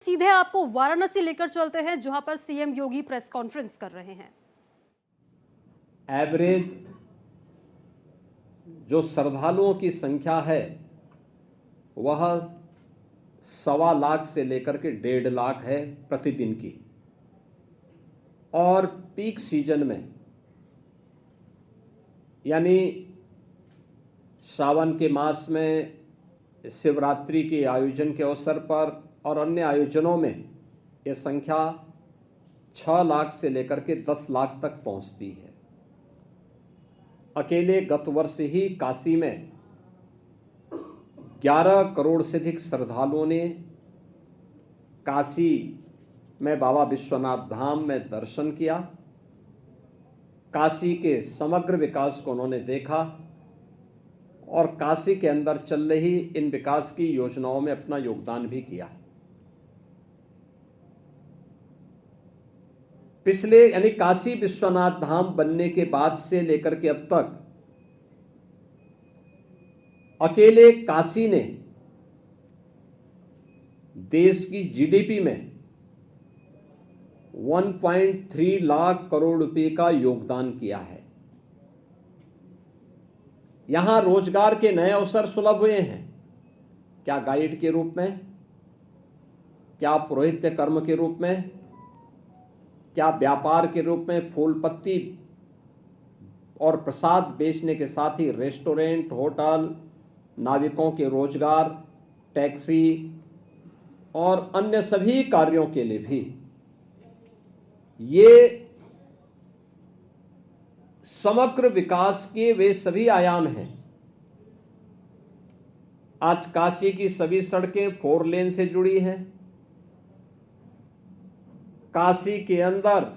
सीधे आपको वाराणसी लेकर चलते हैं, जहां पर सीएम योगी प्रेस कॉन्फ्रेंस कर रहे हैं। एवरेज जो श्रद्धालुओं की संख्या है वह 1.25 लाख से लेकर के 1.5 लाख है प्रतिदिन की। और पीक सीजन में यानी सावन के मास में, शिवरात्रि के आयोजन के अवसर पर और अन्य आयोजनों में यह संख्या 6 लाख से लेकर के 10 लाख तक पहुंचती है। अकेले गत वर्ष ही काशी में 11 करोड़ से अधिक श्रद्धालुओं ने काशी में बाबा विश्वनाथ धाम में दर्शन किया। काशी के समग्र विकास को उन्होंने देखा और काशी के अंदर चल रही इन विकास की योजनाओं में अपना योगदान भी किया। पिछले यानी काशी विश्वनाथ धाम बनने के बाद से लेकर के अब तक अकेले काशी ने देश की जीडीपी में 1.3 लाख करोड़ रुपए का योगदान किया है। यहां रोजगार के नए अवसर सुलभ हुए हैं। क्या गाइड के रूप में, क्या पुरोहित्य कर्म के रूप में, क्या व्यापार के रूप में फूल पत्ती और प्रसाद बेचने के साथ ही रेस्टोरेंट, होटल, नाविकों के रोजगार, टैक्सी और अन्य सभी कार्यों के लिए भी ये समग्र विकास के वे सभी आयाम हैं। आज काशी की सभी सड़कें 4 लेन से जुड़ी हैं। काशी के अंदर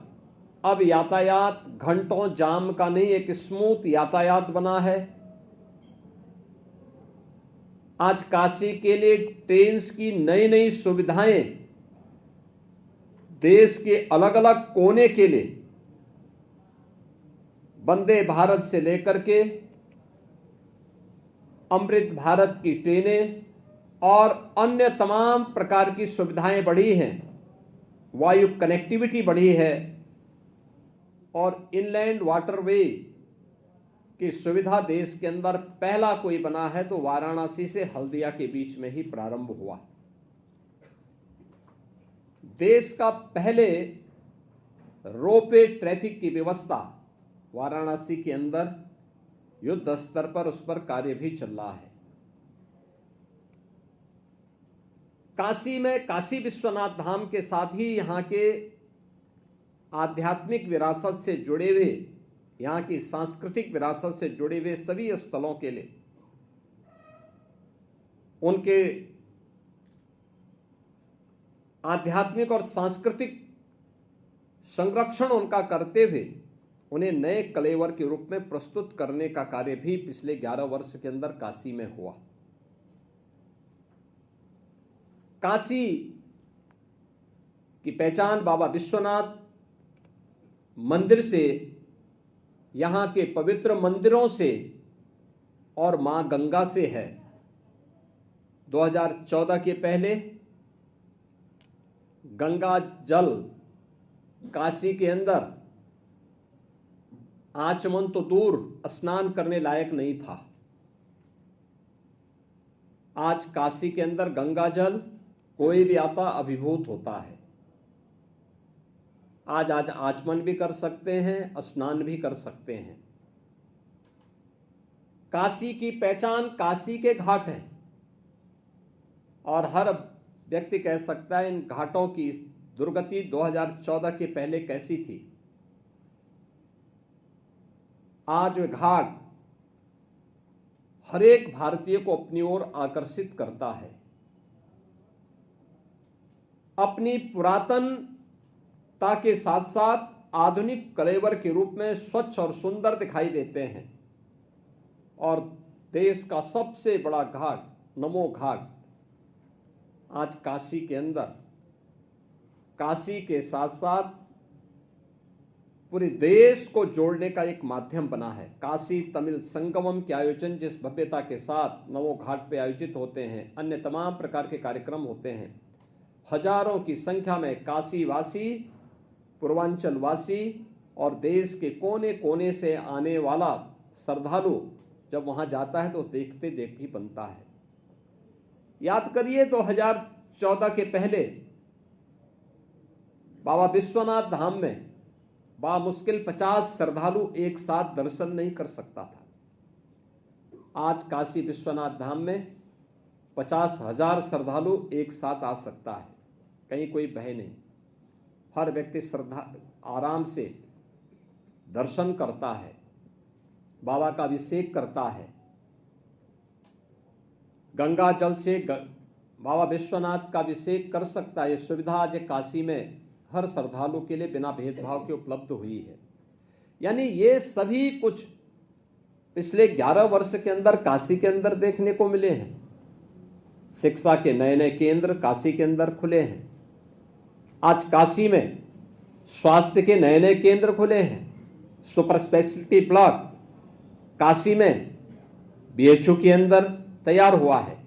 अब यातायात घंटों जाम का नहीं, एक स्मूथ यातायात बना है। आज काशी के लिए ट्रेन की नई नई सुविधाएं देश के अलग अलग कोने के लिए वंदे भारत से लेकर के अमृत भारत की ट्रेनें और अन्य तमाम प्रकार की सुविधाएं बढ़ी हैं। वायु कनेक्टिविटी बढ़ी है और इनलैंड वाटरवे की सुविधा देश के अंदर पहला कोई बना है तो वाराणसी से हल्दिया के बीच में ही प्रारंभ हुआ। देश का पहले रोपवे ट्रैफिक की व्यवस्था वाराणसी के अंदर युद्ध स्तर पर उस पर कार्य भी चल रहा है। काशी में काशी विश्वनाथ धाम के साथ ही यहाँ के आध्यात्मिक विरासत से जुड़े हुए, यहाँ की सांस्कृतिक विरासत से जुड़े हुए सभी स्थलों के लिए उनके आध्यात्मिक और सांस्कृतिक संरक्षण उनका करते हुए उन्हें नए कलेवर के रूप में प्रस्तुत करने का कार्य भी पिछले 11 वर्ष के अंदर काशी में हुआ। काशी की पहचान बाबा विश्वनाथ मंदिर से, यहां के पवित्र मंदिरों से और मां गंगा से है। 2014 के पहले गंगा जल काशी के अंदर आचमन तो दूर, स्नान करने लायक नहीं था। आज काशी के अंदर गंगा जल कोई भी आता अभिभूत होता है। आज आचमन भी कर सकते हैं, स्नान भी कर सकते हैं। काशी की पहचान काशी के घाट हैं और हर व्यक्ति कह सकता है इन घाटों की दुर्गति 2014 के पहले कैसी थी। आज वे घाट हर एक भारतीय को अपनी ओर आकर्षित करता है। अपनी पुरातनता के साथ साथ आधुनिक कलेवर के रूप में स्वच्छ और सुंदर दिखाई देते हैं। और देश का सबसे बड़ा घाट नमो घाट आज काशी के अंदर, काशी के साथ साथ पूरे देश को जोड़ने का एक माध्यम बना है। काशी तमिल संगमम के आयोजन जिस भव्यता के साथ नमो घाट पे आयोजित होते हैं, अन्य तमाम प्रकार के कार्यक्रम होते हैं, हजारों की संख्या में काशी वासी, पूर्वांचल वासी और देश के कोने कोने से आने वाला श्रद्धालु जब वहां जाता है तो देखते देख ही बनता है। याद करिए 2014 के पहले बाबा विश्वनाथ धाम में बामुश्किल 50 श्रद्धालु एक साथ दर्शन नहीं कर सकता था। आज काशी विश्वनाथ धाम में 50,000 श्रद्धालु एक साथ आ सकता है, कहीं कोई भय नहीं। हर व्यक्ति श्रद्धा आराम से दर्शन करता है, बाबा का अभिषेक करता है, गंगा जल से बाबा विश्वनाथ का अभिषेक कर सकता है। ये सुविधा आज काशी में हर श्रद्धालु के लिए बिना भेदभाव के उपलब्ध हुई है। यानी ये सभी कुछ पिछले 11 वर्ष के अंदर काशी के अंदर देखने को मिले हैं। शिक्षा के नए नए केंद्र काशी के अंदर खुले हैं। आज काशी में स्वास्थ्य के नए नए केंद्र खुले हैं। सुपर स्पेशलिटी ब्लॉक काशी में BHU के अंदर तैयार हुआ है।